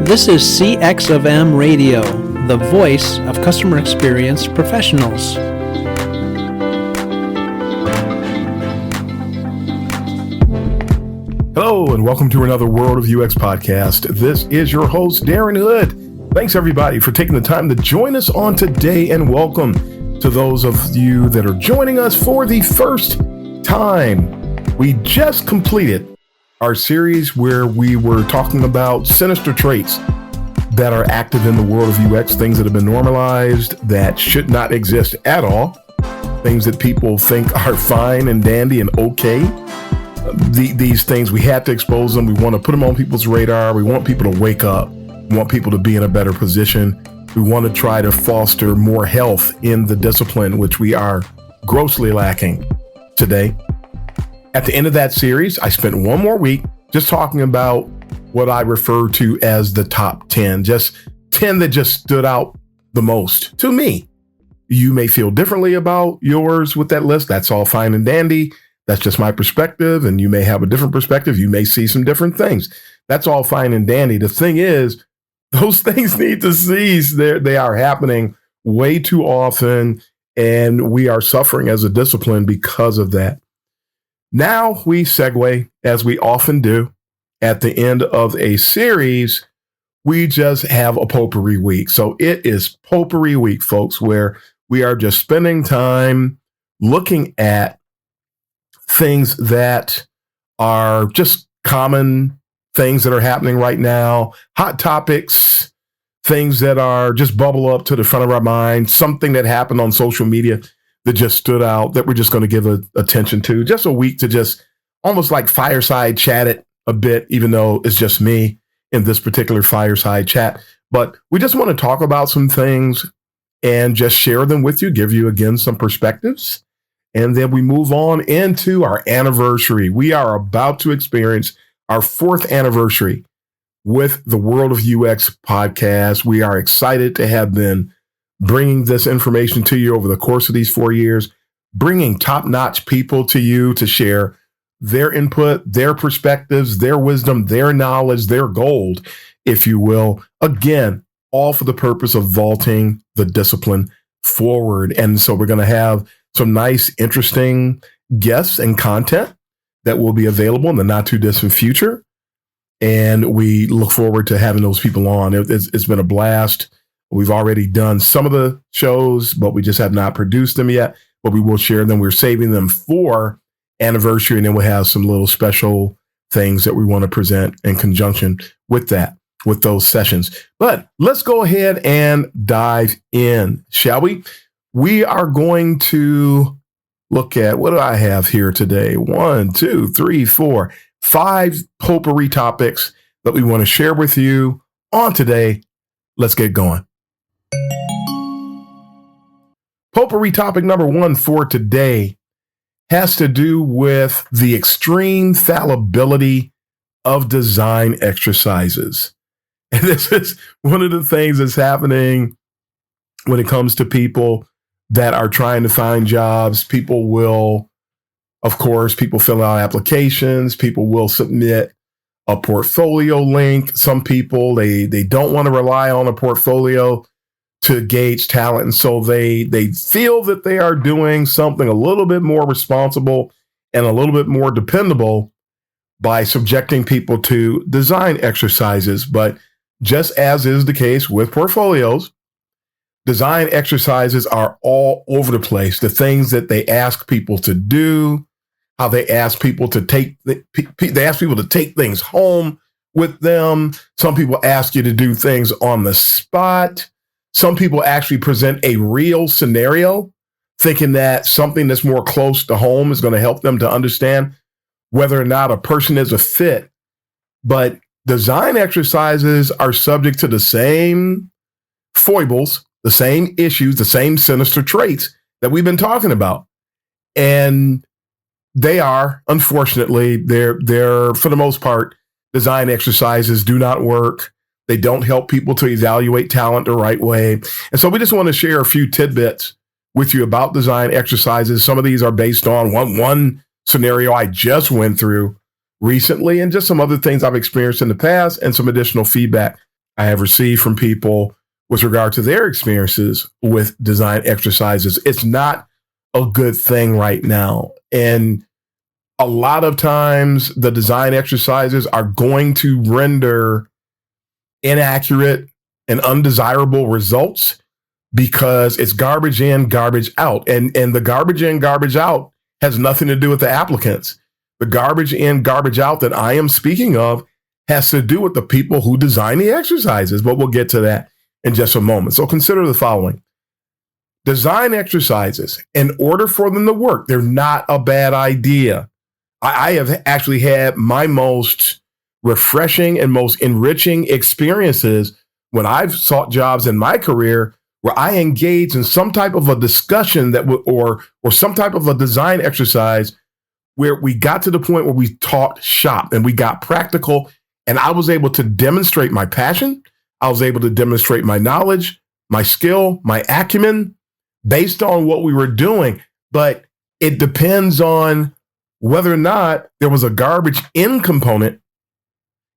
This is CX of M Radio, the voice of customer experience professionals. Hello, and welcome to another World of UX podcast. This is your host, Darren Hood. Thanks, everybody, for taking the time to join us on today, and welcome to those of you that are joining us for the first time. We just completed our series where we were talking about sinister traits that are active in the world of UX, things that have been normalized, that should not exist at all, things that people think are fine and dandy and okay. These things, we had to expose them. We want to put them on people's radar. We want people to wake up. We want people to be in a better position. We want to try to foster more health in the discipline, which we are grossly lacking today. At the end of that series, I spent one more week just talking about what I refer to as the top 10, just 10 that just stood out the most to me. You may feel differently about yours with that list. That's all fine and dandy. That's just my perspective, and you may have a different perspective. You may see some different things. That's all fine and dandy. The thing is, those things need to cease. They are happening way too often, and we are suffering as a discipline because of that. Now we segue, as we often do, at the end of a series. We just have a potpourri week. So it is potpourri week, folks, where we are just spending time looking at things that are just common things that are happening right now, hot topics, things that are just bubble up to the front of our mind, something that happened on social media that just stood out that we're just going to give attention to. Just a week to just almost like fireside chat it a bit, even though it's just me in this particular fireside chat. But we just want to talk about some things and just share them with you, give you, again, some perspectives. And then we move on into our anniversary. We are about to experience our 4th anniversary with the World of UX podcast. We are excited to have been bringing this information to you over the course of these 4 years, bringing top-notch people to you to share their input, their perspectives, their wisdom, their knowledge, their gold, if you will. Again, all for the purpose of vaulting the discipline forward. And so we're going to have some nice, interesting guests and content that will be available in the not too distant future. And we look forward to having those people on. It's been a blast. We've already done some of the shows, but we just have not produced them yet, but we will share them. We're saving them for anniversary, and then we'll have some little special things that we want to present in conjunction with that, with those sessions. But let's go ahead and dive in, shall we? We are going to look at, what do I have here today? 1, 2, 3, 4, 5 potpourri topics that we want to share with you on today. Let's get going. Potpourri topic number 1 for today has to do with the extreme fallibility of design exercises. And this is one of the things that's happening when it comes to people that are trying to find jobs. People will, of course, people fill out applications. People will submit a portfolio link. Some people, they don't want to rely on a portfolio to gauge talent. And so they feel that they are doing something a little bit more responsible and a little bit more dependable by subjecting people to design exercises. But just as is the case with portfolios, design exercises are all over the place. The things that they ask people to do, how they ask people to take things home with them. Some people ask you to do things on the spot. Some people actually present a real scenario, thinking that something that's more close to home is going to help them to understand whether or not a person is a fit. But design exercises are subject to the same foibles, the same issues, the same sinister traits that we've been talking about. And they are, unfortunately, they're for the most part, design exercises do not work. They don't help people to evaluate talent the right way. And so we just want to share a few tidbits with you about design exercises. Some of these are based on one scenario I just went through recently, and just some other things I've experienced in the past, and some additional feedback I have received from people with regard to their experiences with design exercises. It's not a good thing right now. And a lot of times the design exercises are going to render inaccurate and undesirable results because it's garbage in, garbage out. And the garbage in, garbage out has nothing to do with the applicants. The garbage in, garbage out that I am speaking of has to do with the people who design the exercises, but we'll get to that in just a moment. So consider the following. Design exercises, in order for them to work, they're not a bad idea. I have actually had my most refreshing and most enriching experiences when I've sought jobs in my career where I engaged in some type of a discussion that or some type of a design exercise where we got to the point where we talked shop and we got practical, and I was able to demonstrate my passion. I was able to demonstrate my knowledge, my skill, my acumen based on what we were doing. But it depends on whether or not there was a garbage in component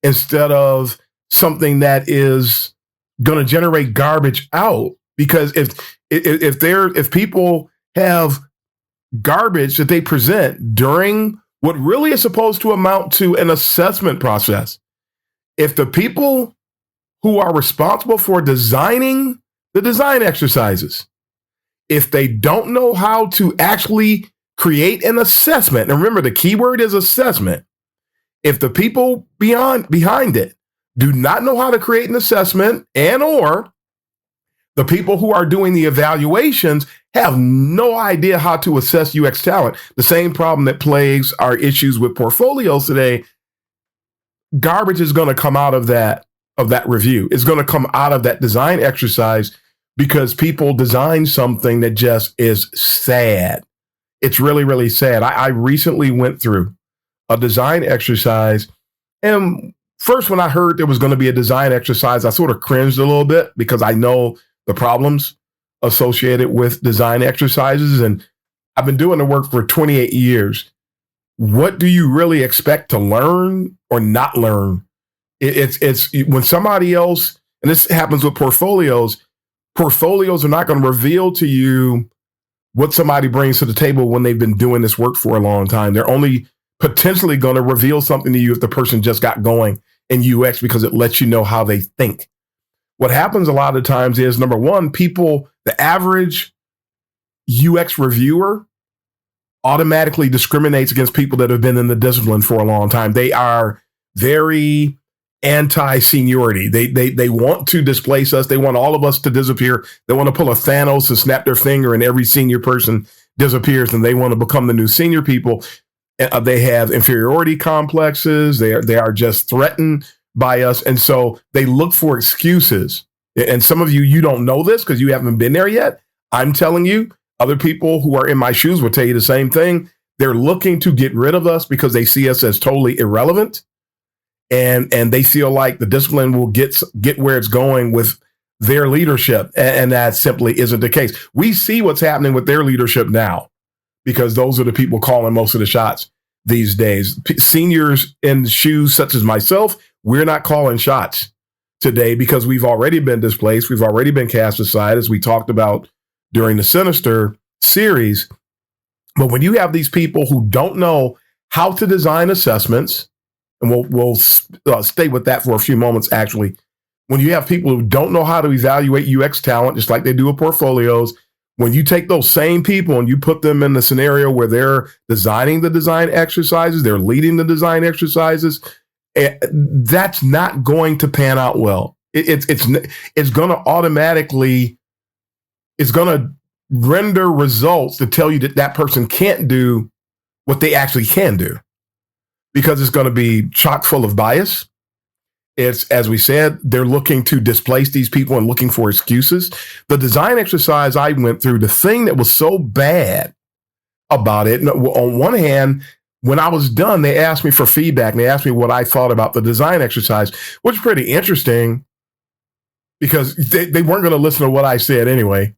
instead of something that is going to generate garbage out. Because if people have garbage that they present during what really is supposed to amount to an assessment process, if the people who are responsible for designing the design exercises, if they don't know how to actually create an assessment, and remember the key word is assessment, if the people behind it do not know how to create an assessment, and or the people who are doing the evaluations have no idea how to assess UX talent, the same problem that plagues our issues with portfolios today, garbage is going to come out of that review. It's going to come out of that design exercise because people design something that just is sad. It's really, really sad. I recently went through a design exercise, and first when I heard there was going to be a design exercise, I sort of cringed a little bit because I know the problems associated with design exercises, and I've been doing the work for 28 years. What do you really expect to learn or not learn? It's when somebody else, and this happens with portfolios are not going to reveal to you what somebody brings to the table when they've been doing this work for a long time. They're only potentially going to reveal something to you if the person just got going in UX because it lets you know how they think. What happens a lot of times is, number one, the average UX reviewer automatically discriminates against people that have been in the discipline for a long time. They are very anti-seniority. They want to displace us. They want all of us to disappear. They want to pull a Thanos and snap their finger and every senior person disappears, and they want to become the new senior people. They have inferiority complexes. They are just threatened by us. And so they look for excuses. And some of you don't know this because you haven't been there yet. I'm telling you, other people who are in my shoes will tell you the same thing. They're looking to get rid of us because they see us as totally irrelevant. And they feel like the discipline will get where it's going with their leadership. And that simply isn't the case. We see what's happening with their leadership now because those are the people calling most of the shots these days. Seniors in shoes such as myself, we're not calling shots today because we've already been displaced. We've already been cast aside, as we talked about during the Sinister series. But when you have these people who don't know how to design assessments, and we'll stay with that for a few moments, actually. When you have people who don't know how to evaluate UX talent, just like they do with portfolios, when you take those same people and you put them in the scenario where they're designing the design exercises, they're leading the design exercises, that's not going to pan out well. It's going to automatically, it's going to render results to tell you that person can't do what they actually can do, because it's going to be chock full of bias. It's, as we said, they're looking to displace these people and looking for excuses. The design exercise I went through, the thing that was so bad about it, on one hand, when I was done, they asked me for feedback and they asked me what I thought about the design exercise, which is pretty interesting because they weren't going to listen to what I said anyway.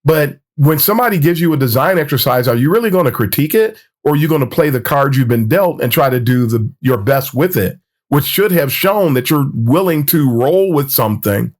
But when somebody gives you a design exercise, are you really going to critique it, or are you going to play the cards you've been dealt and try to do your best with it? which should have shown that you're willing to roll with something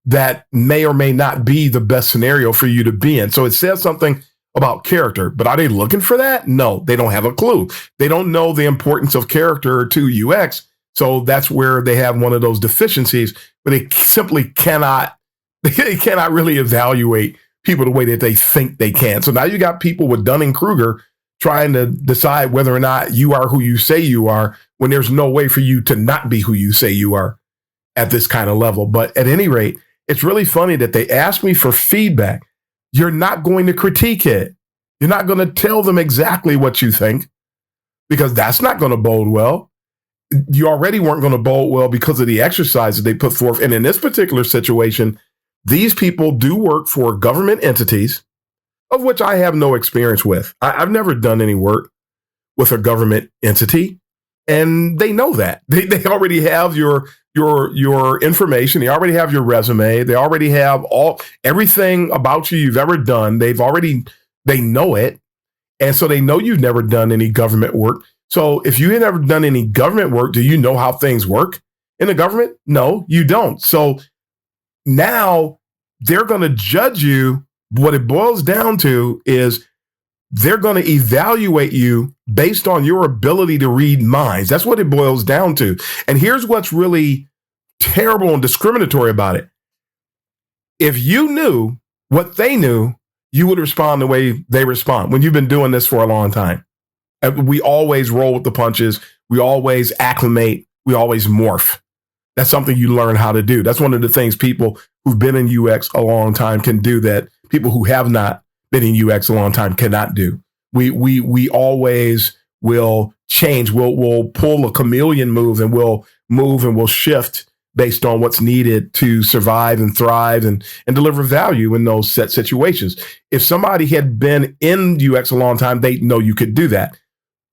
that may or may not be the best scenario for you to be in. So it says something about character, but are they looking for that? No, they don't have a clue. They don't know the importance of character to UX. So that's where they have one of those deficiencies, but they simply cannot really evaluate people the way that they think they can. So now you got people with Dunning-Kruger trying to decide whether or not you are who you say you are, when there's no way for you to not be who you say you are at this kind of level. But at any rate, it's really funny that they asked me for feedback. You're not going to critique it. You're not going to tell them exactly what you think, because that's not going to bode well. You already weren't going to bode well because of the exercise that they put forth. And in this particular situation, these people do work for government entities, of which I have no experience with. I've never done any work with a government entity, and they know that. They already have your information. They already have your resume. They already have everything about you've ever done. They know it. And so they know you've never done any government work. So if you had never done any government work, do you know how things work in the government? No, you don't. So now they're going to judge you. What it boils down to is they're going to evaluate you based on your ability to read minds. That's what it boils down to. And here's what's really terrible and discriminatory about it. If you knew what they knew, you would respond the way they respond when you've been doing this for a long time. We always roll with the punches. We always acclimate. We always morph. That's something you learn how to do. That's one of the things people who've been in UX a long time can do that people who have not been in UX a long time cannot do. We always will change. We'll pull a chameleon move, and we'll move and we'll shift based on what's needed to survive and thrive and deliver value in those set situations. If somebody had been in UX a long time, they know you could do that.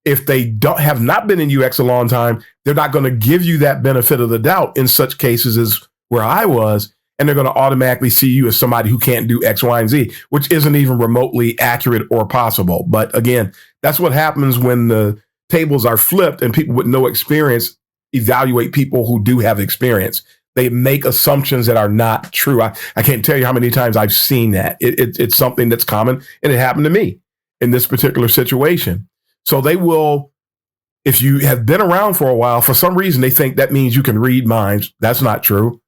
If they have not been in UX a long time, they're not going to give you that benefit of the doubt in such cases as where I was, and they're going to automatically see you as somebody who can't do X, Y, and Z, which isn't even remotely accurate or possible. But again, that's what happens when the tables are flipped and people with no experience evaluate people who do have experience. They make assumptions that are not true. I can't tell you how many times I've seen that. It's something that's common, and it happened to me in this particular situation. So they will, if you have been around for a while, for some reason, they think that means you can read minds. That's not true.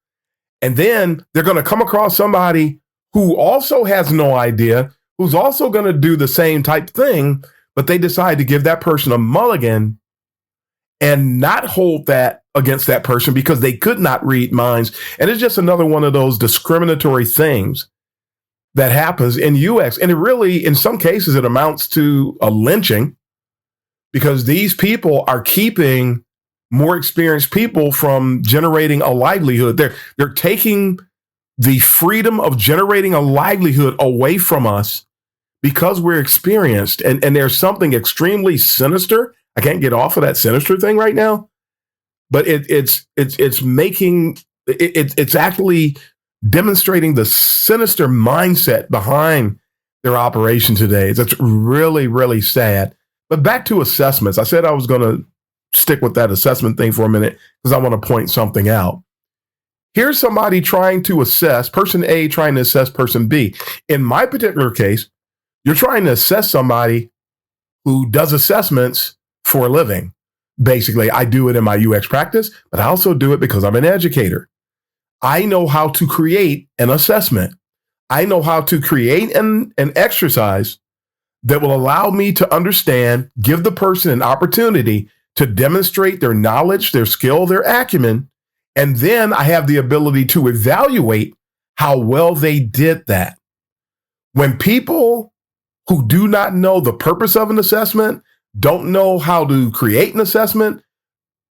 And then they're going to come across somebody who also has no idea, who's also going to do the same type thing, but they decide to give that person a mulligan and not hold that against that person because they could not read minds. And it's just another one of those discriminatory things that happens in UX. And it really, in some cases, it amounts to a lynching, because these people are keeping more experienced people from generating a livelihood. They're taking the freedom of generating a livelihood away from us because we're experienced. And there's something extremely sinister. I can't get off of that sinister thing right now, but it's actually demonstrating the sinister mindset behind their operation today. That's really, really sad. But back to assessments. I said I was going to stick with that assessment thing for a minute because I want to point something out. Here's somebody trying to assess, person A trying to assess person B. In my particular case, you're trying to assess somebody who does assessments for a living. Basically, I do it in my UX practice, but I also do it because I'm an educator. I know how to create an assessment. I know how to create an exercise that will allow me to understand, give the person an opportunity to demonstrate their knowledge, their skill, their acumen, and then I have the ability to evaluate how well they did that. When people who do not know the purpose of an assessment, don't know how to create an assessment,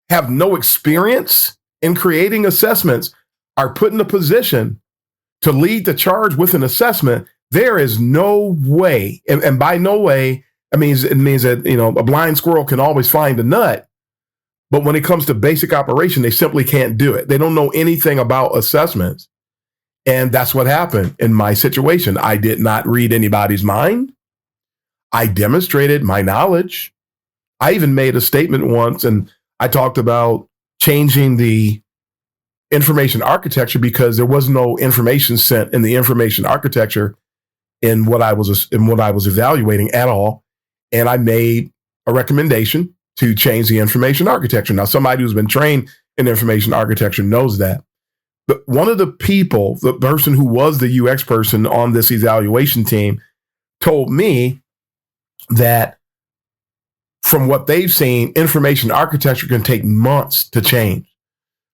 have no experience in creating assessments, are put in a position to lead the charge with an assessment, there is no way, and by no way, it means that, a blind squirrel can always find a nut. But when it comes to basic operation, they simply can't do it. They don't know anything about assessments. And that's what happened in my situation. I did not read anybody's mind. I demonstrated my knowledge. I even made a statement once, and I talked about changing the information architecture because there was no information sent in the information architecture in what I was evaluating at all. And I made a recommendation to change the information architecture. Now, somebody who's been trained in information architecture knows that. But one of the people, the person who was the UX person on this evaluation team, told me that from what they've seen, information architecture can take months to change.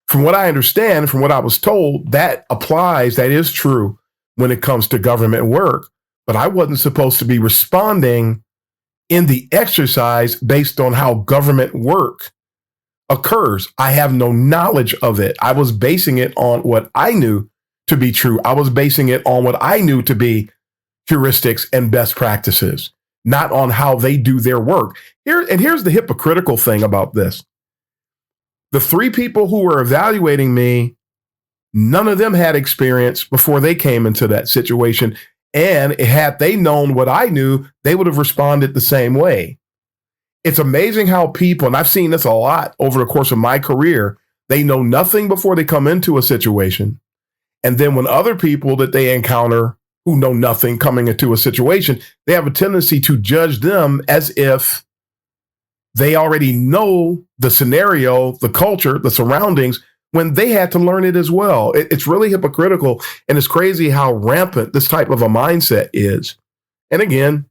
From what I understand, from what I was told, that applies, that is true when it comes to government work. But I wasn't supposed to be responding in the exercise based on how government work occurs. I have no knowledge of it. I was basing it on what I knew to be true. I was basing it on what I knew to be heuristics and best practices, not on how they do their work. Here's the hypocritical thing about this. The three people who were evaluating me, none of them had experience before they came into that situation. And had they known what I knew, they would have responded the same way. It's amazing how people, and I've seen this a lot over the course of my career, they know nothing before they come into a situation. And then when other people that they encounter who know nothing coming into a situation, they have a tendency to judge them as if they already know the scenario, the culture, the surroundings, when they had to learn it as well. It's really hypocritical. And it's crazy how rampant this type of a mindset is. And again,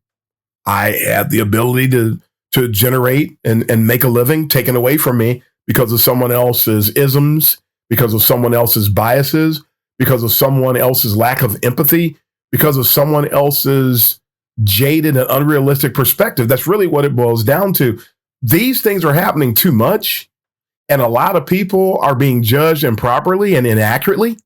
I had the ability to generate and make a living taken away from me because of someone else's isms, because of someone else's biases, because of someone else's lack of empathy, because of someone else's jaded and unrealistic perspective. That's really what it boils down to. These things are happening too much. And a lot of people are being judged improperly and inaccurately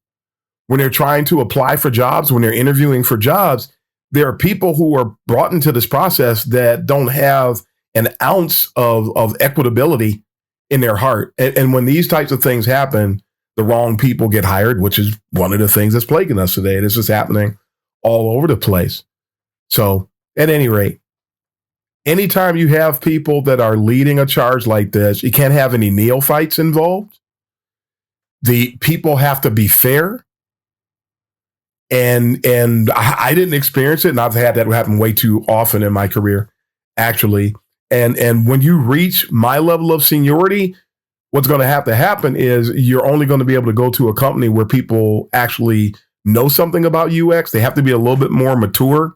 when they're trying to apply for jobs, when they're interviewing for jobs. There are people who are brought into this process that don't have an ounce of equitability in their heart. And when these types of things happen, the wrong people get hired, which is one of the things that's plaguing us today. This is happening all over the place. So at any rate, anytime you have people that are leading a charge like this, you can't have any neophytes involved. The people have to be fair. And I didn't experience it, and I've had that happen way too often in my career, actually. And when you reach my level of seniority, what's going to have to happen is you're only going to be able to go to a company where people actually know something about UX. They have to be a little bit more mature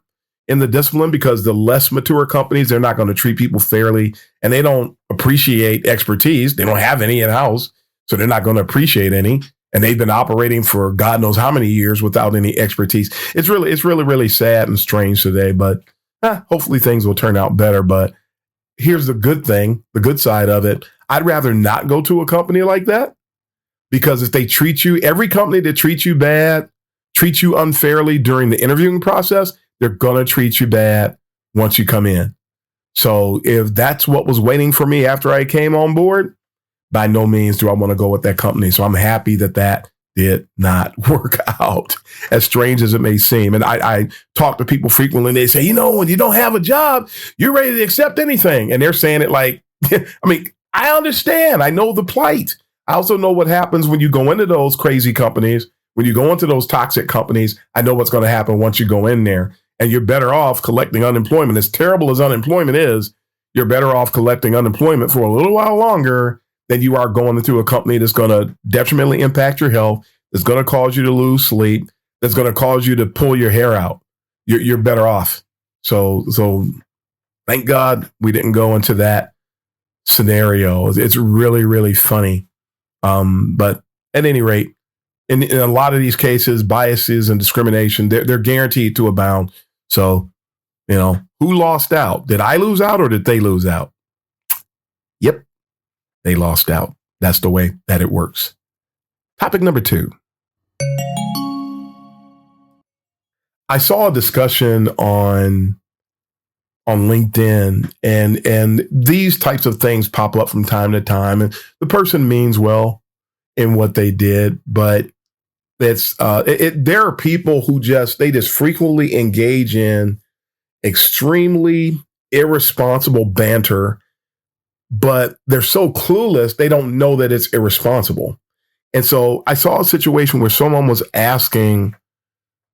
in the discipline, because the less mature companies, they're not going to treat people fairly, and they don't appreciate expertise. They don't have any in-house, so they're not going to appreciate any. And they've been operating for God knows how many years without any expertise. It's really sad and strange today, but hopefully things will turn out better. But here's the good thing, the good side of it. I'd rather not go to a company like that, because if they treat you, every company that treats you bad, treats you unfairly during the interviewing process, they're going to treat you bad once you come in. So if that's what was waiting for me after I came on board, by no means do I want to go with that company. So I'm happy that did not work out, as strange as it may seem. And I talk to people frequently, and they say, when you don't have a job, you're ready to accept anything. And they're saying it like, I understand. I know the plight. I also know what happens when you go into those crazy companies, when you go into those toxic companies. I know what's going to happen once you go in there. And you're better off collecting unemployment. As terrible as unemployment is, you're better off collecting unemployment for a little while longer than you are going into a company that's going to detrimentally impact your health, that's going to cause you to lose sleep, that's going to cause you to pull your hair out. You're better off. So thank God we didn't go into that scenario. It's really, really funny. But at any rate, in a lot of these cases, biases and discrimination, they're guaranteed to abound. So, who lost out? Did I lose out, or did they lose out? Yep, they lost out. That's the way that it works. Topic number 2. I saw a discussion on LinkedIn, and these types of things pop up from time to time, and the person means well in what they did, but there are people who just frequently engage in extremely irresponsible banter but they're so clueless, they don't know that it's irresponsible. And so I saw a situation where someone was asking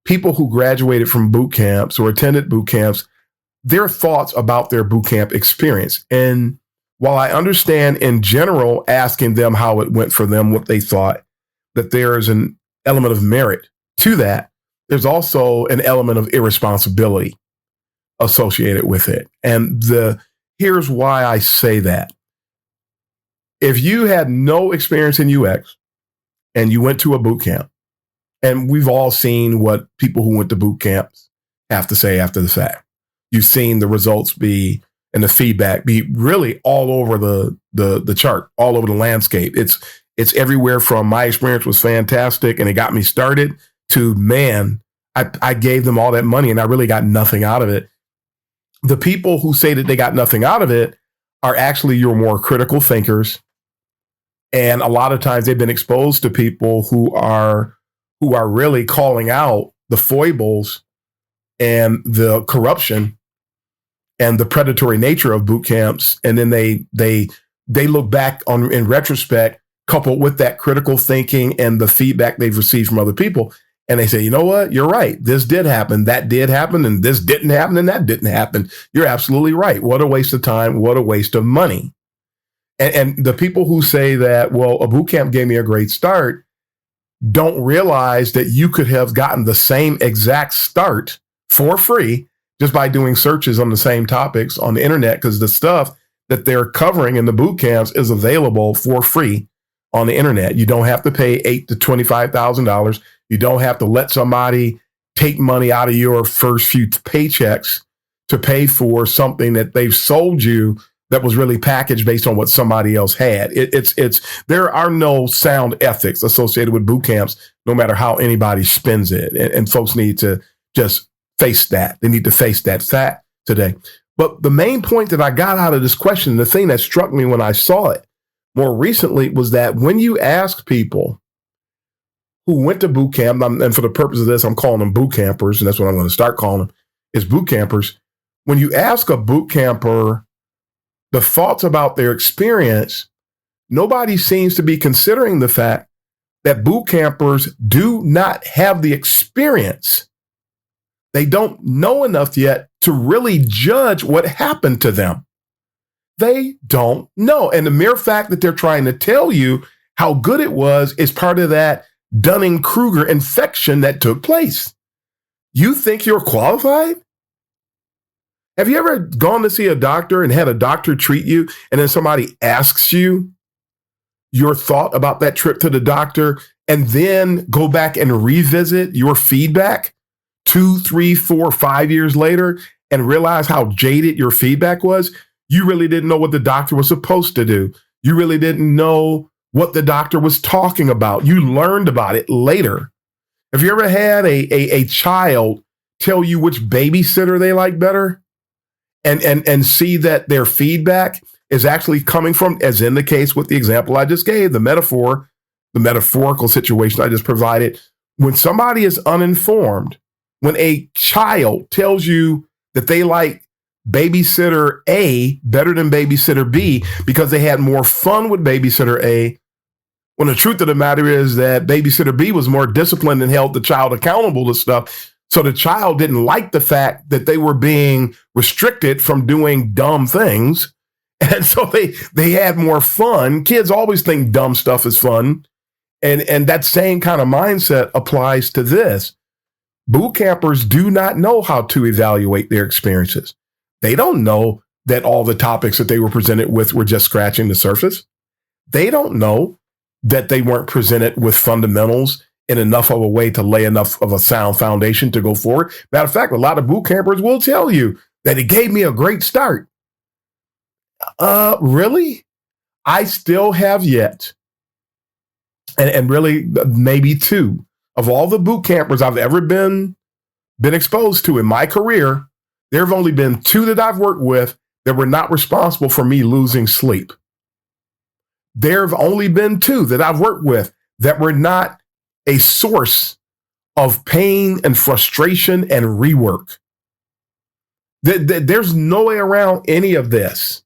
people who graduated from boot camps or attended boot camps their thoughts about their boot camp experience. And while I understand in general asking them how it went for them, what they thought, that there is an element of merit to that, there's also an element of irresponsibility associated with it. And here's why I say that. If you had no experience in UX and you went to a boot camp, and we've all seen what people who went to boot camps have to say after the fact. You've seen the results be and the feedback be really all over the chart, all over the landscape. It's everywhere from my experience was fantastic and it got me started to, man, I gave them all that money and I really got nothing out of it. The people who say that they got nothing out of it are actually your more critical thinkers. And a lot of times they've been exposed to people who are really calling out the foibles and the corruption and the predatory nature of boot camps. And then they look back on in retrospect, coupled with that critical thinking and the feedback they've received from other people. And they say, you know what? You're right. This did happen. That did happen. And this didn't happen. And that didn't happen. You're absolutely right. What a waste of time. What a waste of money. And the people who say that, well, a boot camp gave me a great start, don't realize that you could have gotten the same exact start for free just by doing searches on the same topics on the internet, because the stuff that they're covering in the boot camps is available for free on the internet. You don't have to pay $8,000 to $25,000. You don't have to let somebody take money out of your first few paychecks to pay for something that they've sold you that was really packaged based on what somebody else had. There are no sound ethics associated with boot camps, no matter how anybody spins it. And folks need to just face that. They need to face that fact today. But the main point that I got out of this question, the thing that struck me when I saw it more recently, was that when you ask people who went to boot camp, and for the purpose of this, I'm calling them boot campers, and that's what I'm going to start calling them, is boot campers. When you ask a boot camper the thoughts about their experience, nobody seems to be considering the fact that boot campers do not have the experience. They don't know enough yet to really judge what happened to them. They don't know. And the mere fact that they're trying to tell you how good it was is part of that Dunning-Kruger infection that took place. You think you're qualified? Have you ever gone to see a doctor and had a doctor treat you, and then somebody asks you your thought about that trip to the doctor, and then go back and revisit your feedback 2, 3, 4, 5 years later and realize how jaded your feedback was? You really didn't know what the doctor was supposed to do. You really didn't know what the doctor was talking about. You learned about it later. Have you ever had a child tell you which babysitter they like better? And see that their feedback is actually coming from, as in the case with the example I just gave, the metaphorical situation I just provided. When somebody is uninformed, when a child tells you that they like babysitter A better than babysitter B because they had more fun with babysitter A, when the truth of the matter is that babysitter B was more disciplined and held the child accountable to stuff. So the child didn't like the fact that they were being restricted from doing dumb things. And so they had more fun. Kids always think dumb stuff is fun. And that same kind of mindset applies to this. Boot campers do not know how to evaluate their experiences. They don't know that all the topics that they were presented with were just scratching the surface. They don't know that they weren't presented with fundamentals in enough of a way to lay enough of a sound foundation to go forward. Matter of fact, a lot of boot campers will tell you that it gave me a great start. Really? I still have yet, and really maybe two, of all the boot campers I've ever been exposed to in my career, there have only been two that I've worked with that were not responsible for me losing sleep. There have only been two that I've worked with that were not a source of pain and frustration and rework. There's no way around any of this.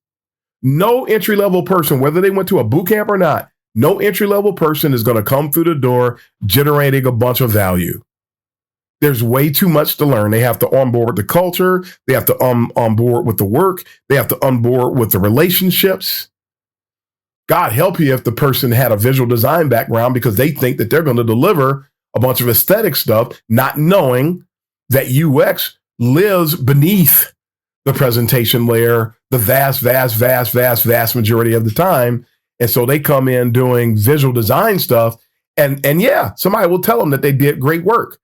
No entry-level person, whether they went to a boot camp or not, no entry-level person is going to come through the door generating a bunch of value. There's way too much to learn. They have to onboard with the culture. They have to onboard with the work. They have to onboard with the relationships. God help you if the person had a visual design background because they think that they're going to deliver a bunch of aesthetic stuff, not knowing that UX lives beneath the presentation layer the vast majority of the time. And so they come in doing visual design stuff. And yeah, somebody will tell them that they did great work.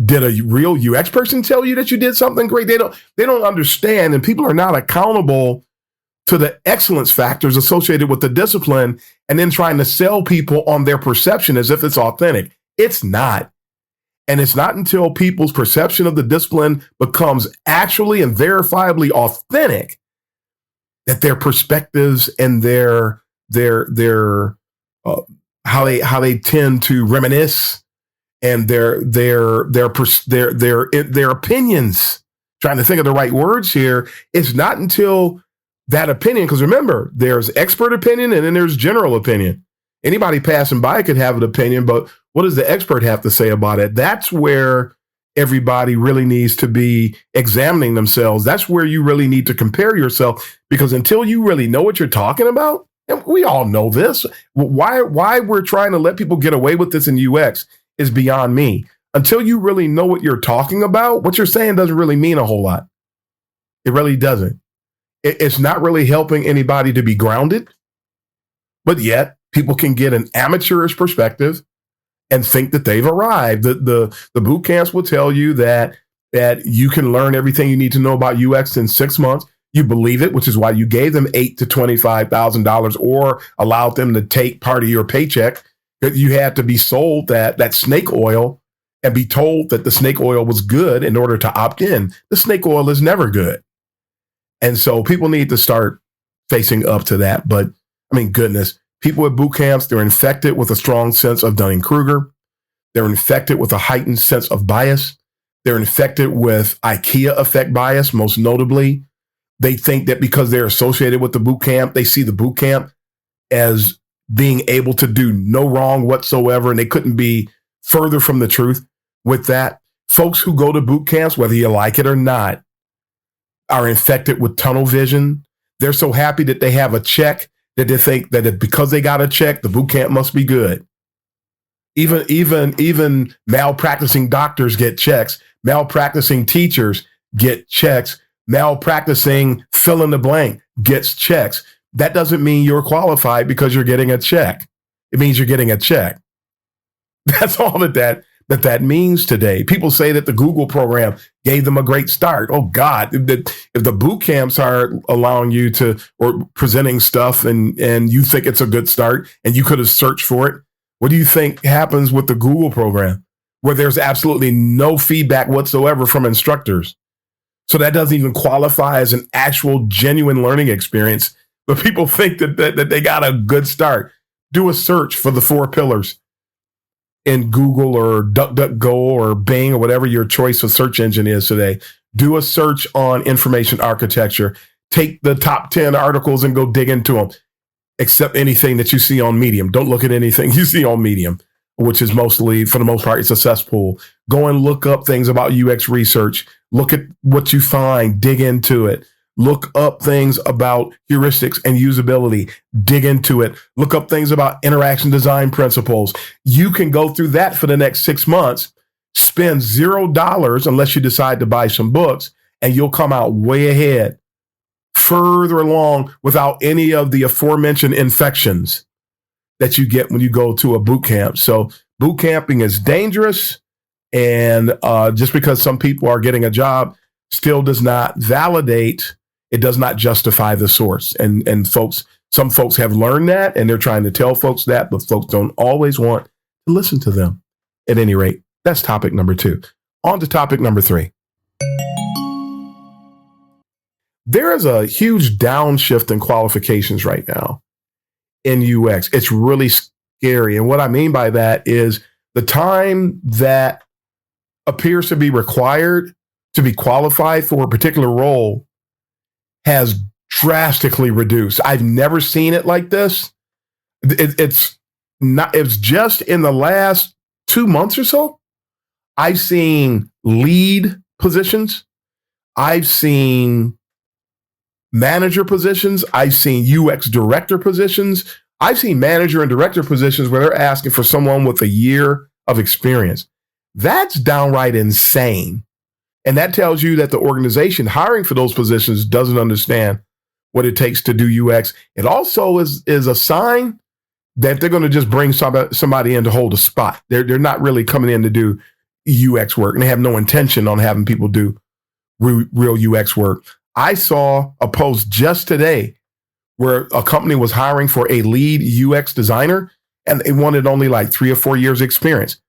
Did a real UX person tell you that you did something great? They don't understand, and people are not accountable to the excellence factors associated with the discipline and then trying to sell people on their perception as if it's authentic. It's not. And it's not until people's perception of the discipline becomes actually and verifiably authentic that their perspectives and their how they tend to reminisce and their opinions, trying to think of the right words here. It's not until that opinion, because remember, there's expert opinion and then there's general opinion. Anybody passing by could have an opinion, but what does the expert have to say about it? That's where everybody really needs to be examining themselves. That's where you really need to compare yourself, because until you really know what you're talking about, and we all know this, why we're trying to let people get away with this in UX is beyond me. Until you really know what you're talking about, what you're saying doesn't really mean a whole lot. It really doesn't. It's not really helping anybody to be grounded, but yet people can get an amateurish perspective and think that they've arrived. The boot camps will tell you that you can learn everything you need to know about UX in 6 months. You believe it, which is why you gave them $8,000 to $25,000 or allowed them to take part of your paycheck. That you had to be sold that snake oil and be told that the snake oil was good in order to opt in. The snake oil is never good. And so people need to start facing up to that. But I mean, goodness, people at boot camps, they're infected with a strong sense of Dunning-Kruger. They're infected with a heightened sense of bias. They're infected with IKEA effect bias, most notably. They think that because they're associated with the boot camp, they see the boot camp as being able to do no wrong whatsoever, and they couldn't be further from the truth with that. Folks who go to boot camps, whether you like it or not, are infected with tunnel vision. They're so happy that they have a check that they think that because they got a check, the boot camp must be good. Even malpracticing doctors get checks. Malpracticing teachers get checks. Malpracticing fill in the blank gets checks. That doesn't mean you're qualified because you're getting a check. It means you're getting a check. That's all that means today. People say that the Google program gave them a great start. Oh God, if the boot camps are allowing you to, or presenting stuff and you think it's a good start and you could have searched for it, what do you think happens with the Google program where there's absolutely no feedback whatsoever from instructors? So that doesn't even qualify as an actual genuine learning experience. But people think that they got a good start. Do a search for the 4 pillars in Google or DuckDuckGo or Bing or whatever your choice of search engine is today. Do a search on information architecture. Take the top 10 articles and go dig into them, except anything that you see on Medium. Don't look at anything you see on Medium, which is mostly, for the most part, it's a cesspool. Go and look up things about UX research. Look at what you find, dig into it. Look up things about heuristics and usability, dig into it. Look up things about interaction design principles. You can go through that for the next 6 months, spend $0 unless you decide to buy some books, and you'll come out way ahead, further along without any of the aforementioned infections that you get when you go to a boot camp. So boot camping is dangerous. And just because some people are getting a job still does not validate, it does not justify the source. And folks, some folks have learned that and they're trying to tell folks that, but folks don't always want to listen to them. At any rate, that's topic number 2. On to topic number 3. There is a huge downshift in qualifications right now in UX. It's really scary. And what I mean by that is the time that appears to be required to be qualified for a particular role has drastically reduced. I've never seen it like this. It's just in the last 2 months or so. I've seen lead positions. I've seen manager positions. I've seen UX director positions. I've seen manager and director positions where they're asking for someone with a year of experience. That's downright insane. And that tells you that the organization hiring for those positions doesn't understand what it takes to do UX. It also is a sign that they're going to just bring somebody in to hold a spot. They're not really coming in to do UX work, and they have no intention on having people do real UX work. I saw a post just today where a company was hiring for a lead UX designer, and they wanted only like 3 or 4 years experience.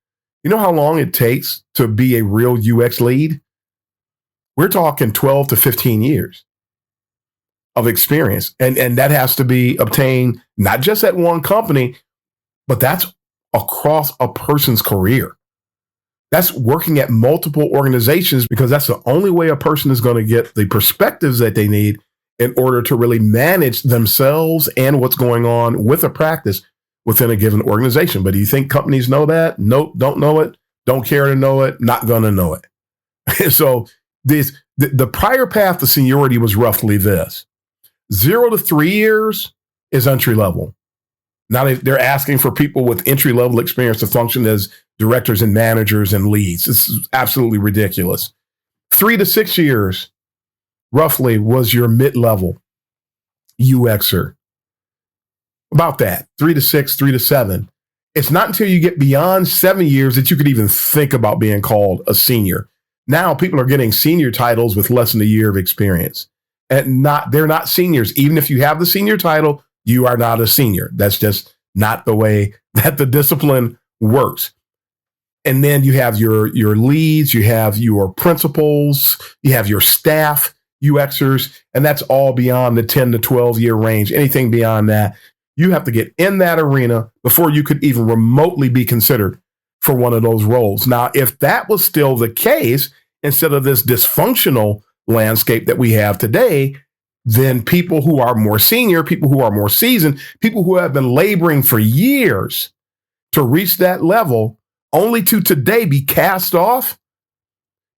You know how long it takes to be a real UX lead? We're talking 12 to 15 years of experience. And that has to be obtained not just at one company, but that's across a person's career. That's working at multiple organizations, because that's the only way a person is going to get the perspectives that they need in order to really manage themselves and what's going on with a practice within a given organization. But do you think companies know that? Nope, don't know it, don't care to know it, not going to know it. So the prior path to seniority was roughly this. 0 to 3 years is entry level. Now they're asking for people with entry level experience to function as directors and managers and leads. This is absolutely ridiculous. 3 to 6 years, roughly, was your mid-level UXer. About that, 3 to 6, 3 to 7. It's not until you get beyond 7 years that you could even think about being called a senior. Now people are getting senior titles with less than a year of experience. And they're not seniors. Even if you have the senior title, you are not a senior. That's just not the way that the discipline works. And then you have your leads, you have your principals, you have your staff UXers, and that's all beyond the 10 to 12 year range. Anything beyond that, you have to get in that arena before you could even remotely be considered for one of those roles. Now, if that was still the case, instead of this dysfunctional landscape that we have today, then people who are more senior, people who are more seasoned, people who have been laboring for years to reach that level, only to today be cast off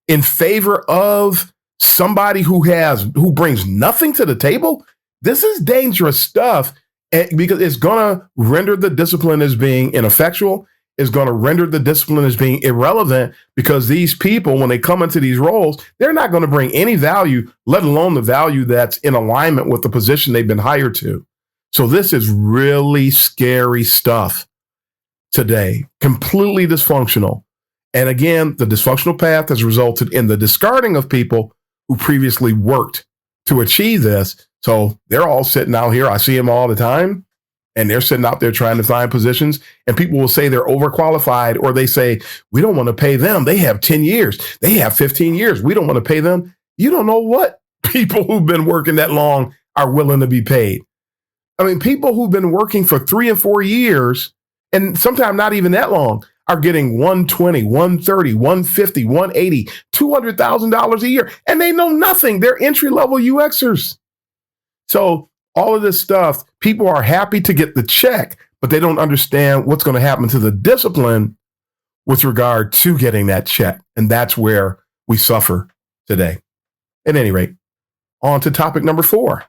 in favor of somebody who brings nothing to the table. This is dangerous stuff, because it's going to render the discipline as being ineffectual. Is going to render the discipline as being irrelevant, because these people, when they come into these roles, they're not going to bring any value, let alone the value that's in alignment with the position they've been hired to. So this is really scary stuff today, completely dysfunctional. And again, the dysfunctional path has resulted in the discarding of people who previously worked to achieve this. So they're all sitting out here. I see them all the time. And they're sitting out there trying to find positions, and people will say they're overqualified, or they say, we don't want to pay them. They have 10 years. They have 15 years. We don't want to pay them. You don't know what people who've been working that long are willing to be paid. I mean, people who've been working for 3 and 4 years, and sometimes not even that long, are getting $120, $130, $150, $180, $200,000 a year, and they know nothing. They're entry-level UXers. So all of this stuff, people are happy to get the check, but they don't understand what's going to happen to the discipline with regard to getting that check. And that's where we suffer today. At any rate, on to topic number 4.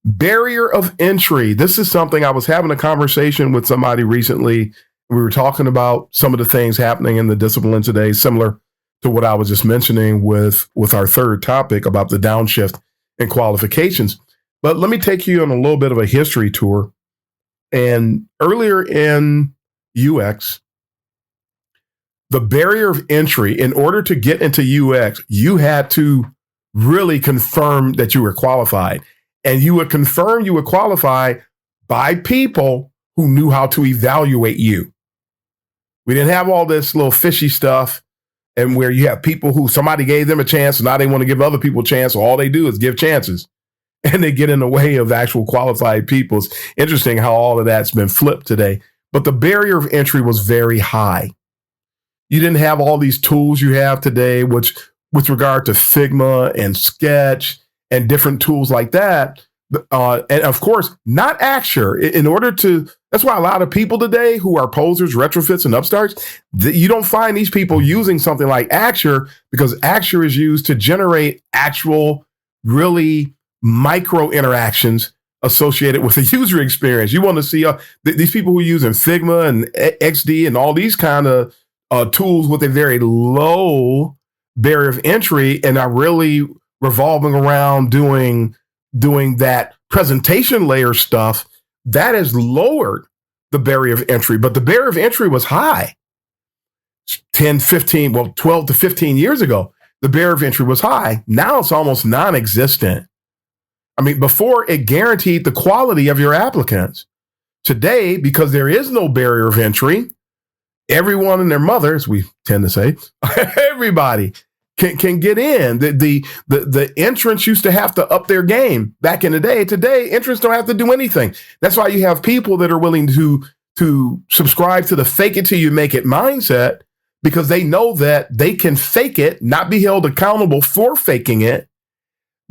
Barrier of entry. This is something I was having a conversation with somebody recently. We were talking about some of the things happening in the discipline today, similar to what I was just mentioning with our third topic about the downshift and qualifications. But let me take you on a little bit of a history tour. And earlier in UX, the barrier of entry, in order to get into UX, you had to really confirm that you were qualified. And you would confirm you were qualified by people who knew how to evaluate you. We didn't have all this little fishy stuff, and where you have people who somebody gave them a chance, and now they want to give other people a chance. So all they do is give chances, and they get in the way of actual qualified people. It's interesting how all of that's been flipped today. But the barrier of entry was very high. You didn't have all these tools you have today, which with regard to Figma and Sketch and different tools like that. And of course, not Axure. That's why a lot of people today who are posers, retrofits, and upstarts, you don't find these people using something like Axure, because Axure is used to generate actual, really micro interactions associated with the user experience. You want to see these people who are using Figma and XD and all these kind of tools with a very low barrier of entry and are really revolving around doing that presentation layer stuff. That has lowered the barrier of entry, but the barrier of entry was high 12 to 15 years ago. The barrier of entry was high. Now it's almost non-existent. I mean, before it guaranteed the quality of your applicants. Today, because there is no barrier of entry, everyone and their mother, as we tend to say, everybody can get in. The entrants used to have to up their game back in the day. Today, entrants don't have to do anything. That's why you have people that are willing to subscribe to the fake it till you make it mindset, because they know that they can fake it, not be held accountable for faking it,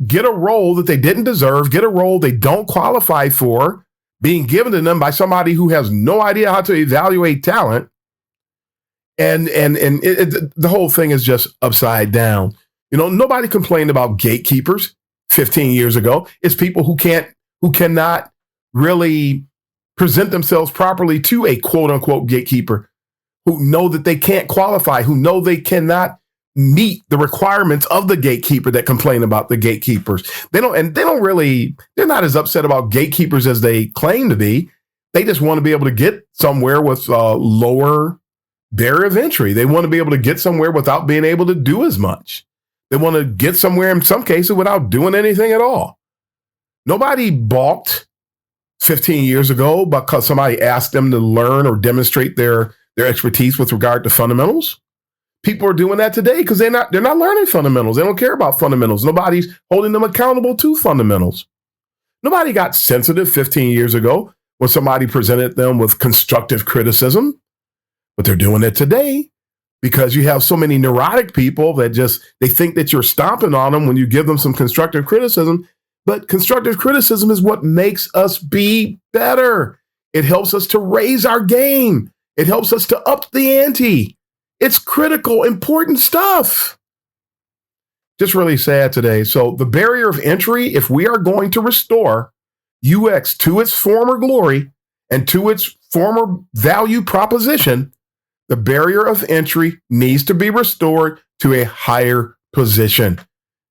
get a role that they didn't deserve, get a role they don't qualify for, being given to them by somebody who has no idea how to evaluate talent. And the whole thing is just upside down. Nobody complained about gatekeepers 15 years ago. It's people who cannot really present themselves properly to a quote unquote gatekeeper, who know that they can't qualify, who know they cannot meet the requirements of the gatekeeper, that complain about the gatekeepers. They're not as upset about gatekeepers as they claim to be. They just want to be able to get somewhere with lower barrier of entry. They want to be able to get somewhere without being able to do as much. They want to get somewhere in some cases without doing anything at all. Nobody balked 15 years ago because somebody asked them to learn or demonstrate their expertise with regard to fundamentals. People are doing that today because they're not learning fundamentals. They don't care about fundamentals. Nobody's holding them accountable to fundamentals. Nobody got sensitive 15 years ago when somebody presented them with constructive criticism. But they're doing it today because you have so many neurotic people that they think that you're stomping on them when you give them some constructive criticism. But constructive criticism is what makes us be better. It helps us to raise our game. It helps us to up the ante. It's critical, important stuff. Just really sad today. So the barrier of entry, if we are going to restore UX to its former glory and to its former value proposition, the barrier of entry needs to be restored to a higher position.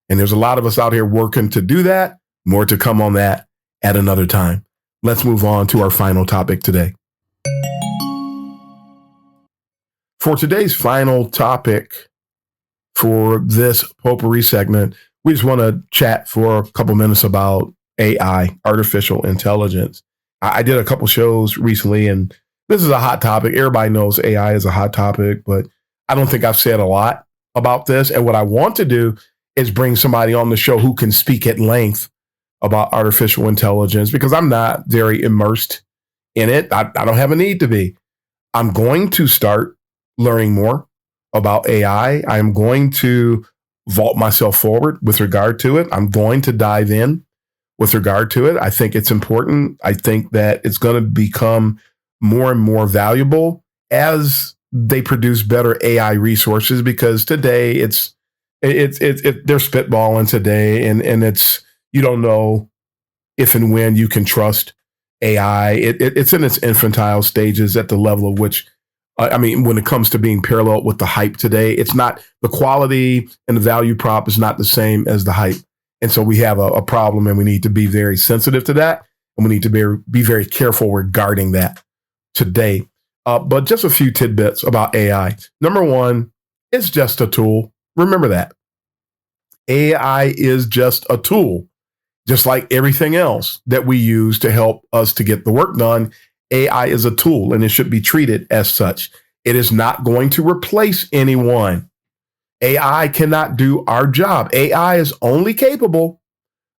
And there's a lot of us out here working to do that. More to come on that at another time. Let's move on to our final topic today. For today's final topic for this Potpourri segment, we just want to chat for a couple minutes about AI, artificial intelligence. I did a couple shows recently, and this is a hot topic. Everybody knows AI is a hot topic, but I don't think I've said a lot about this. And what I want to do is bring somebody on the show who can speak at length about artificial intelligence, because I'm not very immersed in it. I don't have a need to be. I'm going to start learning more about AI. I'm going to vault myself forward with regard to it. I'm going to dive in with regard to it. I think it's important. I think that it's going to become more and more valuable as they produce better AI resources, because today they're spitballing today, and it's, you don't know if and when you can trust AI. It's in its infantile stages at the level of which, when it comes to being paralleled with the hype today, it's not, the quality and the value prop is not the same as the hype. And so we have a problem, and we need to be very sensitive to that. And we need to be very careful regarding that today. But just a few tidbits about AI. Number one, it's just a tool. Remember that. AI is just a tool, just like everything else that we use to help us to get the work done. AI is a tool, and it should be treated as such. It is not going to replace anyone. AI cannot do our job. AI is only capable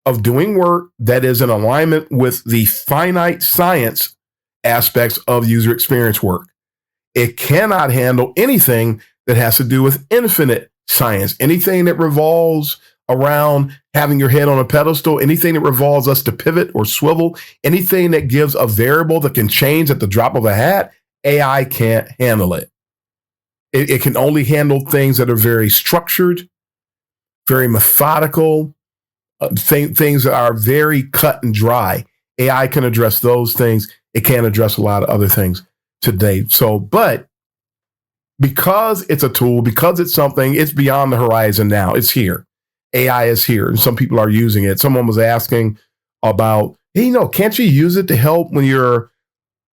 of doing work that is in alignment with the finite science aspects of user experience work. It cannot handle anything that has to do with infinite science. Anything that revolves around having your head on a pedestal, anything that revolves us to pivot or swivel, anything that gives a variable that can change at the drop of a hat, AI can't handle it. It can only handle things that are very structured, very methodical, things that are very cut and dry. AI can address those things. It can't address a lot of other things today. So, but because it's a tool, because it's something, it's beyond the horizon now. It's here. AI is here, and some people are using it. Someone was asking about, hey, can't you use it to help when you're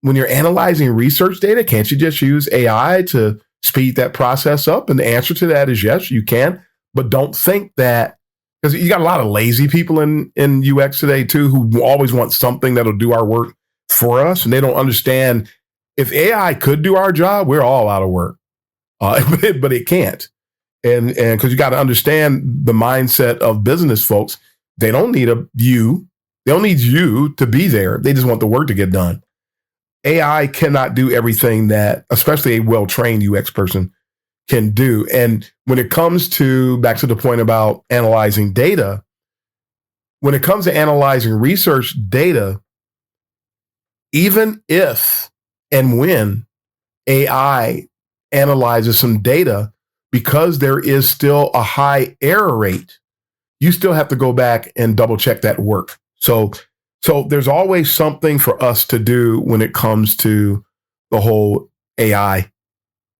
analyzing research data? Can't you just use AI to speed that process up? And the answer to that is yes, you can. But don't think that, because you got a lot of lazy people in UX today too, who always want something that'll do our work for us. And they don't understand, if AI could do our job, we're all out of work. But it can't. And because you got to understand the mindset of business folks, they don't need you. They don't need you to be there. They just want the work to get done. AI cannot do everything that, especially a well-trained UX person, can do. And when it comes to, back to the point about analyzing data, when it comes to analyzing research data, even if and when AI analyzes some data, because there is still a high error rate, you still have to go back and double check that work. So there's always something for us to do when it comes to the whole AI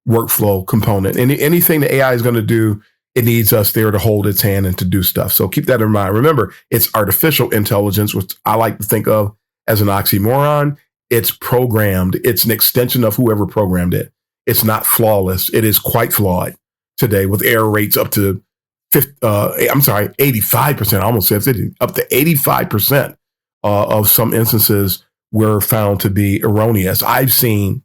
workflow component. Anything that AI is going to do, it needs us there to hold its hand and to do stuff. So keep that in mind. Remember, it's artificial intelligence, which I like to think of as an oxymoron. It's programmed. It's an extension of whoever programmed it. It's not flawless. It is quite flawed today, with error rates up to 85%. I almost said 50, up to 85% of some instances were found to be erroneous. I've seen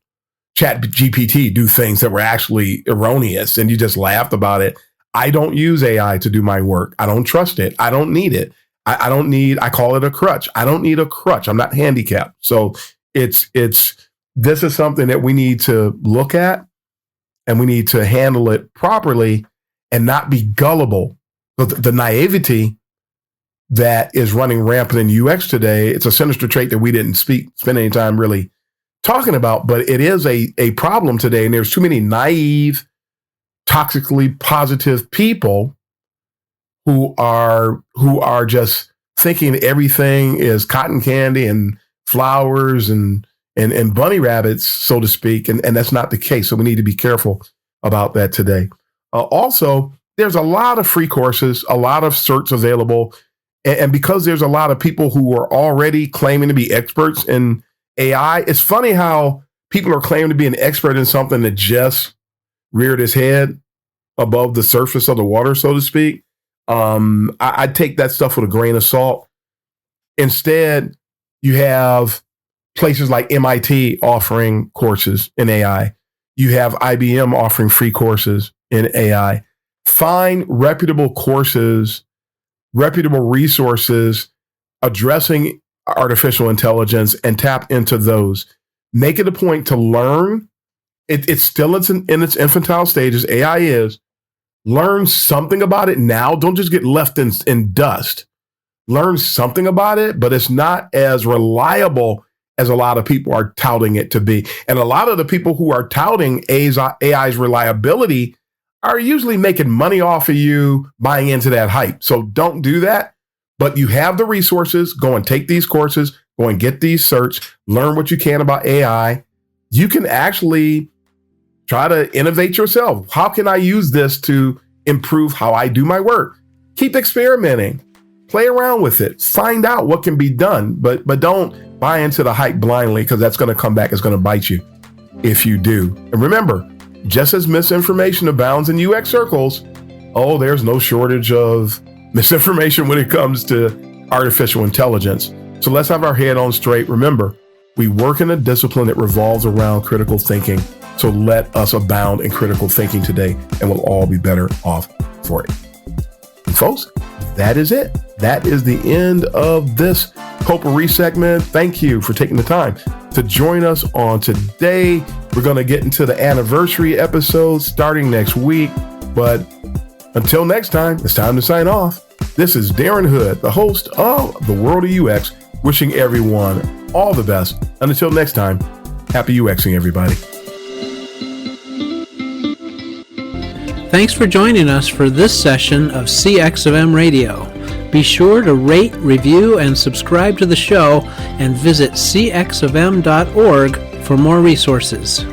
ChatGPT do things that were actually erroneous, and you just laughed about it. I don't use AI to do my work. I don't trust it. I don't need it. I call it a crutch. I don't need a crutch. I'm not handicapped. So this is something that we need to look at, and we need to handle it properly and not be gullible. But the naivety that is running rampant in UX today, it's a sinister trait that we didn't spend any time really talking about, but it is a problem today. And there's too many naive, toxically positive people who are just thinking everything is cotton candy and flowers and bunny rabbits, so to speak. And that's not the case. So we need to be careful about that today. Also, there's a lot of free courses, a lot of certs available. And because there's a lot of people who are already claiming to be experts in AI, it's funny how people are claiming to be an expert in something that just reared its head above the surface of the water, so to speak. I take that stuff with a grain of salt. Instead, you have places like MIT offering courses in AI. You have IBM offering free courses in AI. Find reputable courses, reputable resources addressing artificial intelligence and tap into those. Make it a point to learn. It's still in its infantile stages. AI is. Learn something about it now. Don't just get left in dust. Learn something about it, but it's not as reliable as a lot of people are touting it to be. And a lot of the people who are touting AI's reliability are usually making money off of you buying into that hype. So don't do that. But you have the resources. Go and take these courses. Go and get these certs. Learn what you can about AI. You can actually try to innovate yourself. How can I use this to improve how I do my work? Keep experimenting. Play around with it. Find out what can be done. But don't buy into the hype blindly, because that's going to come back. It's going to bite you if you do. And remember, just as misinformation abounds in UX circles, there's no shortage of misinformation when it comes to artificial intelligence. So let's have our head on straight. Remember, we work in a discipline that revolves around critical thinking. So let us abound in critical thinking today, and we'll all be better off for it. And folks, that is it. That is the end of this Potpourri segment. Thank you for taking the time to join us on today. We're going to get into the anniversary episode starting next week, but Until next time, it's time to sign off. This is Darren Hood, the host of The World of UX, wishing everyone all the best. And until next time, happy UXing, everybody. Thanks for joining us for this session of CX of M Radio. Be sure to rate, review, and subscribe to the show, and visit cxofm.org for more resources.